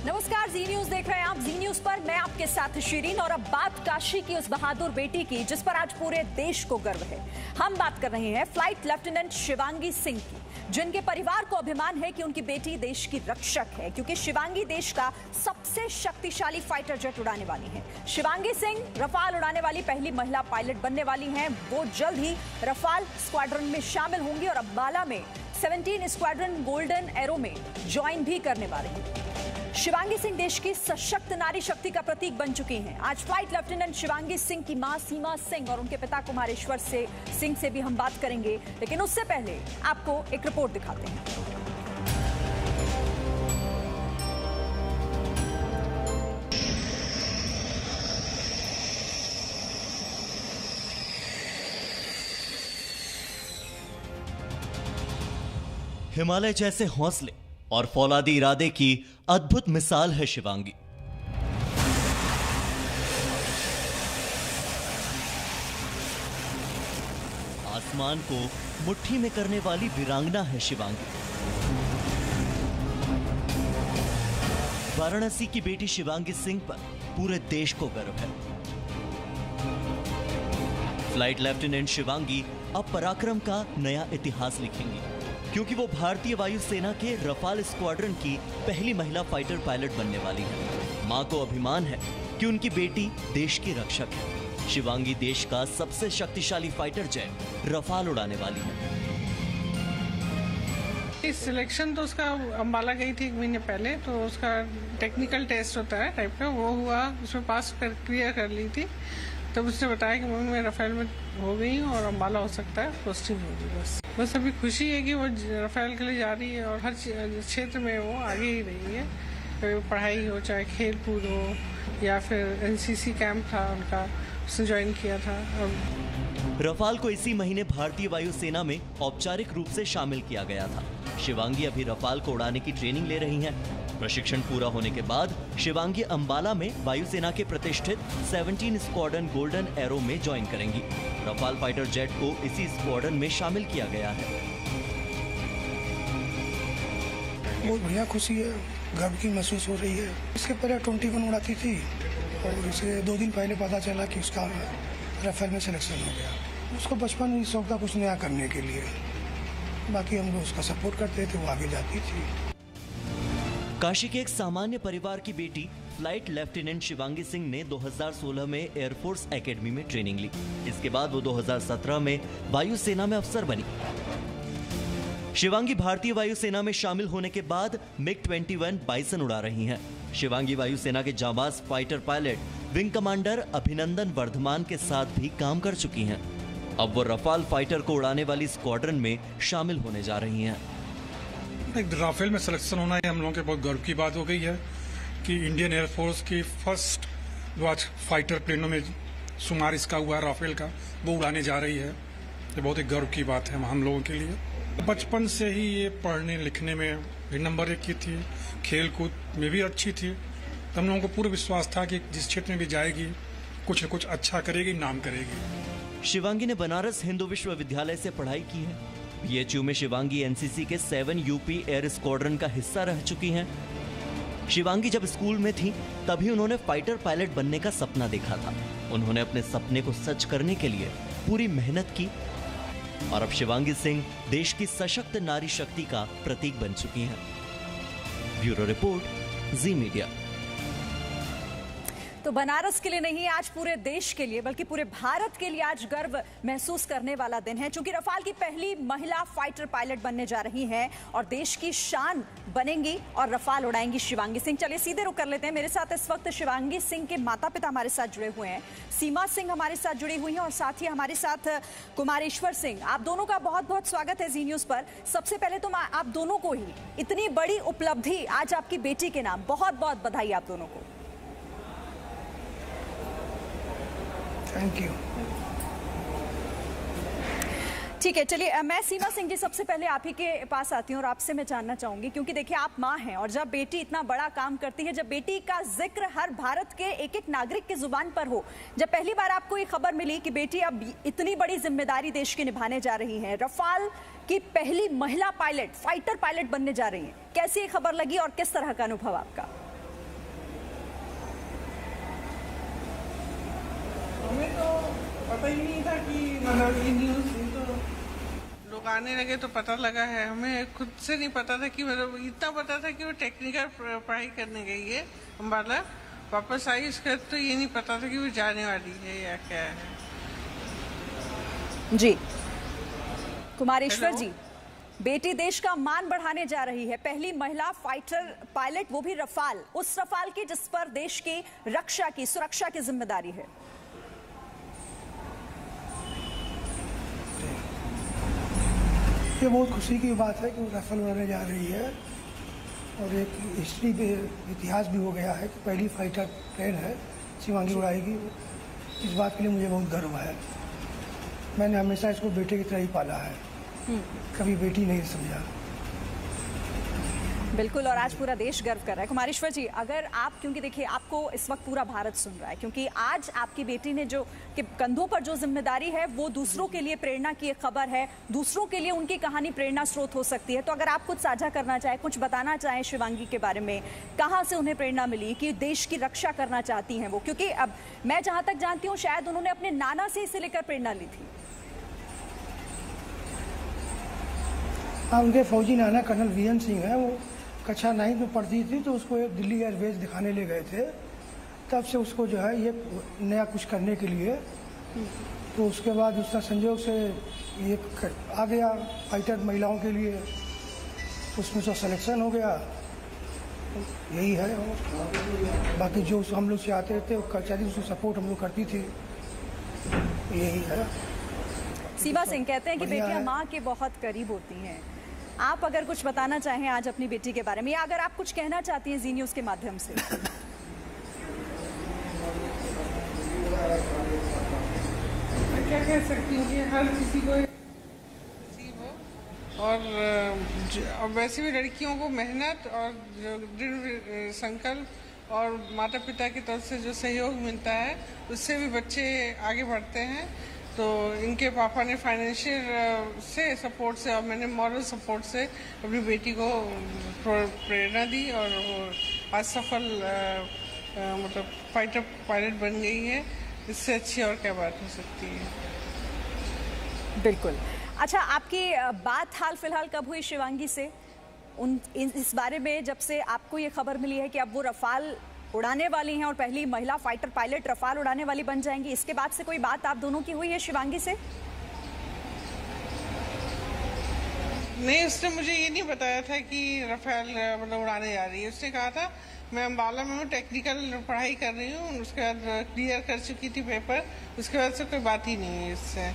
नमस्कार, जी न्यूज देख रहे हैं आप। जी न्यूज पर मैं आपके साथ शिरीन, और अब बात काशी की उस बहादुर बेटी की जिस पर आज पूरे देश को गर्व है। हम बात कर रहे हैं फ्लाइट लेफ्टिनेंट शिवांगी सिंह की, जिनके परिवार को अभिमान है कि उनकी बेटी देश की रक्षक है, क्योंकि शिवांगी देश का सबसे शक्तिशाली फाइटर जेट उड़ाने वाली है। शिवांगी सिंह रफाल उड़ाने वाली पहली महिला पायलट बनने वाली हैं। वो जल्द ही रफाल स्क्वाड्रन में शामिल होंगी और अंबाला में 17 स्क्वाड्रन गोल्डन एरो में ज्वाइन भी करने वाले हैं। शिवांगी सिंह देश की सशक्त नारी शक्ति का प्रतीक बन चुकी हैं। आज फ्लाइट लेफ्टिनेंट शिवांगी सिंह की मां सीमा सिंह और उनके पिता कुमारेश्वर सिंह से भी हम बात करेंगे, लेकिन उससे पहले आपको एक रिपोर्ट दिखाते हैं। हिमालय जैसे हौसले और फौलादी इरादे की अद्भुत मिसाल है शिवांगी। आसमान को मुट्ठी में करने वाली वीरांगना है शिवांगी। वाराणसी की बेटी शिवांगी सिंह पर पूरे देश को गर्व है। फ्लाइट लेफ्टिनेंट शिवांगी अब पराक्रम का नया इतिहास लिखेंगी, क्योंकि वो भारतीय वायुसेना के रफाल स्क्वाड्रन की पहली महिला फाइटर पायलट बनने वाली है। मां को अभिमान है कि उनकी बेटी देश की रक्षक है। शिवांगी देश का सबसे शक्तिशाली फाइटर जेट रफाल उड़ाने वाली है। इस सिलेक्शन तो उसका अंबाला गई थी 1 महीने पहले, तो उसका टेक्निकल टेस्ट होता है टाइप का, वो हुआ, उसमें पास क्लियर कर ली थी। तब उसने बताया कि मैं रफेल में हो गई हूँ और अंबाला हो सकता है, पोस्टिंग होगी। बस अभी खुशी है कि वो रफेल के लिए जा रही है और हर क्षेत्र में वो आगे ही रही है। पढ़ाई हो, चाहे खेल कूद हो, या फिर एनसीसी कैंप था उनका, उसने ज्वाइन किया था। रफाल को इसी महीने भारतीय वायुसेना में औपचारिक रूप से शामिल किया गया था। शिवांगी अभी रफाल को उड़ाने की ट्रेनिंग ले रही हैं। प्रशिक्षण पूरा होने के बाद शिवांगी अंबाला में वायुसेना के प्रतिष्ठित 17 स्क्वाड्रन गोल्डन एरो में ज्वाइन करेंगी। रफाल फाइटर जेट को इसी स्क्वाड्रन में शामिल किया गया है। बहुत बढ़िया खुशी है, गर्व की महसूस हो रही है। इसके पहले 21 उड़ाती थी और इसे 2 दिन पहले पता चला कि उसका रफेल में सिलेक्शन हो गया। उसको बचपन में शौक था कुछ नया करने के लिए, बाकी हम लोग उसका सपोर्ट करते थे, वो आगे जाती थी। काशी के एक सामान्य परिवार की बेटी फ्लाइट लेफ्टिनेंट शिवांगी सिंह ने 2016 में एयरफोर्स एकेडमी में ट्रेनिंग ली। इसके बाद वो 2017 में वायुसेना में अफसर बनी। शिवांगी भारतीय वायुसेना में शामिल होने के बाद MiG-21 बाइसन उड़ा रही हैं। शिवांगी वायुसेना के जांबाज fighter pilot wing commander Abhinandan Varthaman के साथ भी काम कर चुकी हैं। अब वो रफाल फाइटर को उड़ाने वाली स्क्वाड्रन में शामिल होने जा रही हैं। राफेल में सिलेक्शन होना है हम लोगों के बहुत गर्व की बात हो गई है कि इंडियन एयरफोर्स की फर्स्ट जो आज फाइटर प्लेनों में शुमार इसका हुआ है राफेल का, वो उड़ाने जा रही है। ये बहुत ही गर्व की बात है हम लोगों के लिए। बचपन से ही ये पढ़ने लिखने में भी नंबर 1 की थी, खेल कूद में भी अच्छी थी। हम लोगों को पूरा विश्वास था कि जिस क्षेत्र में भी जाएगी कुछ न कुछ अच्छा करेगी, नाम करेगी। शिवांगी ने बनारस हिंदू विश्वविद्यालय से पढ़ाई की है। बीएचयू में शिवांगी एनसीसी के 7 यूपी एयर स्क्वाड्रन का हिस्सा रह चुकी हैं। शिवांगी जब स्कूल में थी तभी उन्होंने फाइटर पायलट बनने का सपना देखा था। उन्होंने अपने सपने को सच करने के लिए पूरी मेहनत की और अब शिवांगी सिंह देश की सशक्त नारी शक्ति का प्रतीक बन चुकी हैं। ब्यूरो रिपोर्ट, जी मीडिया। तो बनारस के लिए नहीं, आज पूरे देश के लिए बल्कि पूरे भारत के लिए आज गर्व महसूस करने वाला दिन है, क्योंकि रफाल की पहली महिला फाइटर पायलट बनने जा रही हैं और देश की शान बनेंगी और रफाल उड़ाएंगी शिवांगी सिंह। चलिए सीधे रुक कर लेते हैं। मेरे साथ इस वक्त शिवांगी सिंह के माता पिता हमारे साथ जुड़े हुए हैं, सीमा सिंह हमारे साथ जुड़ी हुई हैं और साथ ही हमारे साथ कुमारेश्वर सिंह। आप दोनों का बहुत बहुत स्वागत है जी न्यूज पर। सबसे पहले तो आप दोनों को ही इतनी बड़ी उपलब्धि आज आपकी बेटी के नाम, बहुत बहुत बधाई आप दोनों को। Thank you. ठीक है, चलिए मैं सीमा सिंह जी सबसे पहले आप ही के पास आती हूँ और आपसे मैं जानना चाहूंगी, क्योंकि देखिए आप माँ हैं और जब बेटी इतना बड़ा काम करती है, जब बेटी का जिक्र हर भारत के एक एक नागरिक की जुबान पर हो, जब पहली बार आपको ये खबर मिली कि बेटी अब इतनी बड़ी जिम्मेदारी देश की निभाने जा रही है, रफाल की पहली महिला पायलट फाइटर पायलट बनने जा रही है, कैसी ये खबर लगी और किस तरह का अनुभव आपका? हमें तो पता ही नहीं था कि मतलब ये न्यूज़ तो लोग आने लगे तो पता लगा है। हमें खुद से नहीं पता था कि मतलब इतना पता था कि वो टेक्निकल पढ़ाई करने गई है अम्बाला, वापस आई, उसके तो ये नहीं पता था कि वो जाने वाली है या क्या है। जी कुमारेश्वर जी, बेटी देश का मान बढ़ाने जा रही है, पहली महिला फाइटर पायलट, वो भी रफाल, उस रफाल की जिस पर देश की रक्षा की सुरक्षा की जिम्मेदारी है। ये बहुत खुशी की बात है कि वो राफेल उड़ाने जा रही है और एक हिस्ट्री पे इतिहास भी हो गया है कि पहली फाइटर प्लेन है शिवांगी उड़ाएगी। इस बात के लिए मुझे बहुत गर्व है। मैंने हमेशा इसको बेटे की तरह ही पाला है, कभी बेटी नहीं समझा। बिल्कुल, और आज पूरा देश गर्व कर रहा है। कुमारेश्वर जी, अगर आप, क्योंकि देखिए आपको इस वक्त पूरा भारत सुन रहा है, क्योंकि आज आपकी बेटी ने जो कि कंधों पर जो जिम्मेदारी है वो दूसरों के लिए प्रेरणा की एक खबर है, दूसरों के लिए उनकी कहानी प्रेरणा स्रोत हो सकती है। तो अगर आप कुछ साझा करना चाहें, कुछ बताना चाहें शिवांगी के बारे में, कहाँ से उन्हें प्रेरणा मिली कि देश की रक्षा करना चाहती हैं वो, क्योंकि अब मैं जहाँ तक जानती हूँ शायद उन्होंने अपने नाना से इसे लेकर प्रेरणा ली थी। हाँ, उनके फौजी नाना कर्नल वीएन सिंह है, वो कक्षा 9 में पढ़ती थी तो उसको एक दिल्ली एयरबेस दिखाने ले गए थे। तब से उसको जो है ये नया कुछ करने के लिए, तो उसके बाद उसका संयोग से ये आ गया फाइटर महिलाओं के लिए, उसमें तो सिलेक्शन हो गया। यही है, बाकी जो हम लोग चाहते थे वो कचहरी उसको सपोर्ट हम लोग करती थी। यही है। सीमा सिंह कहते हैं कि बेटियां माँ के बहुत करीब होती हैं। आप अगर कुछ बताना चाहें आज अपनी बेटी के बारे में, या अगर आप कुछ कहना चाहती हैं जी न्यूज़ के माध्यम से। मैं क्या कह सकती हूँ कि हर किसी को नसीब हो, और वैसे भी लड़कियों को मेहनत और दृढ़ संकल्प और माता पिता की तरफ से जो सहयोग मिलता है उससे भी बच्चे आगे बढ़ते हैं। तो इनके पापा ने फाइनेंशियल से सपोर्ट से और मैंने मॉरल सपोर्ट से अपनी बेटी को प्रेरणा दी और वो आज सफल मतलब फाइटर पायलट बन गई है। इससे अच्छी और क्या बात हो सकती है। बिल्कुल। अच्छा, आपकी बात हाल फिलहाल कब हुई शिवांगी से इस बारे में, जब से आपको ये खबर मिली है कि अब वो रफाल उड़ाने वाली हैं और पहली महिला फाइटर पायलट रफाल उड़ाने वाली बन जाएंगी, इसके बाद से कोई बात आप दोनों की हुई है शिवांगी से? नहीं, उसने मुझे ये नहीं बताया था कि रफेल मतलब उड़ाने जा रही है। उसने कहा था मैं अम्बाला में हूँ, टेक्निकल पढ़ाई कर रही हूँ, उसके बाद क्लियर कर चुकी थी पेपर, उसके बाद से कोई बात ही नहीं है इससे,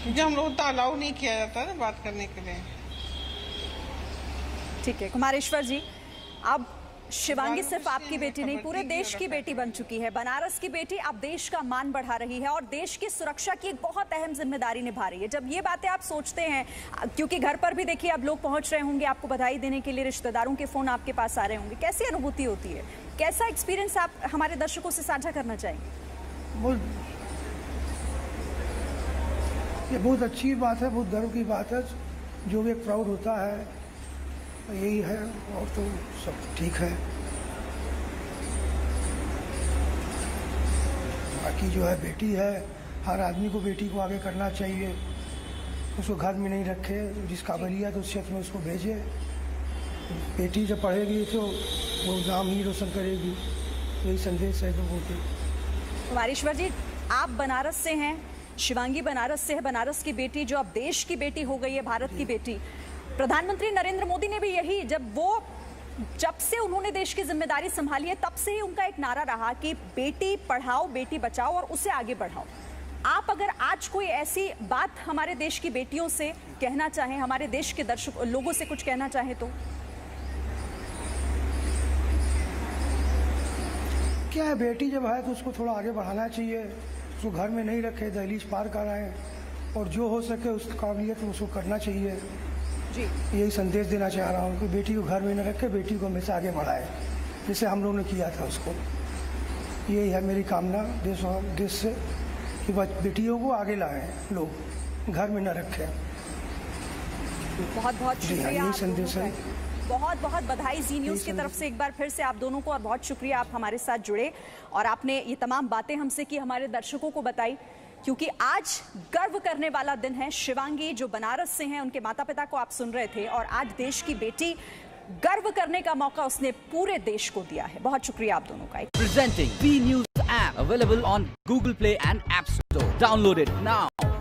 क्योंकि हम लोग तो अलाउ नहीं किया जाता ना बात करने के लिए। ठीक है कुमारेश्वर जी, अब शिवांगी सिर्फ आपकी बेटी नहीं, पूरे देश की बेटी बन चुकी है, बनारस की बेटी अब देश का मान बढ़ा रही है और देश की सुरक्षा की एक बहुत अहम जिम्मेदारी निभा रही है। जब ये बातें आप सोचते हैं, क्योंकि घर पर भी देखिए अब लोग पहुंच रहे होंगे आपको बधाई देने के लिए, रिश्तेदारों के फोन आपके पास आ रहे होंगे, कैसी अनुभूति होती है, कैसा एक्सपीरियंस आप हमारे दर्शकों से साझा करना चाहेंगे? ये बहुत अच्छी बात है, बहुत गर्व की बात है, जो भी एक प्राउड होता है यही है, और तो सब ठीक है। बाकी जो है बेटी है, हर आदमी को बेटी को आगे करना चाहिए, उसको घर में नहीं रखे, जिस काबिलियत उस क्षेत्र में उसको भेजे। बेटी जब पढ़ेगी तो वो नाम ही रोशन करेगी, यही संदेश है लोगों के। कुमारेश्वर जी, आप बनारस से हैं, शिवांगी बनारस से है, बनारस की बेटी जो अब देश की बेटी हो गई है, भारत की बेटी। प्रधानमंत्री नरेंद्र मोदी ने भी यही, जब से उन्होंने देश की जिम्मेदारी संभाली है तब से ही उनका एक नारा रहा कि बेटी पढ़ाओ बेटी बचाओ और उसे आगे बढ़ाओ। आप अगर आज कोई ऐसी बात हमारे देश की बेटियों से कहना चाहें, हमारे देश के दर्शक लोगों से कुछ कहना चाहें तो क्या है, बेटी जब है तो उसको थोड़ा आगे बढ़ाना चाहिए, उसको घर में नहीं रखे, दहलीज पार कराएं और जो हो सके उस काबिलियत उसको करना चाहिए जी। यही संदेश देना चाह रहा हूँ कि बेटी को घर में न रखे, बेटी को हमेशा आगे बढ़ाए, जैसे हम लोगों ने किया था उसको। यही है मेरी कामना देश से कि बेटियों को आगे लाएं, लोग घर में न रखें। बहुत बहुत शुक्रिया। यही संदेश है। बहुत बहुत बधाई जी न्यूज की तरफ से एक बार फिर से आप दोनों को, और बहुत शुक्रिया आप हमारे साथ जुड़े और आपने ये तमाम बातें हमसे की, हमारे दर्शकों को बताई, क्योंकि आज गर्व करने वाला दिन है। शिवांगी जो बनारस से हैं, उनके माता पिता को आप सुन रहे थे, और आज देश की बेटी, गर्व करने का मौका उसने पूरे देश को दिया है। बहुत शुक्रिया आप दोनों का। Presenting B News app available on Google Play and App Store. Download it now.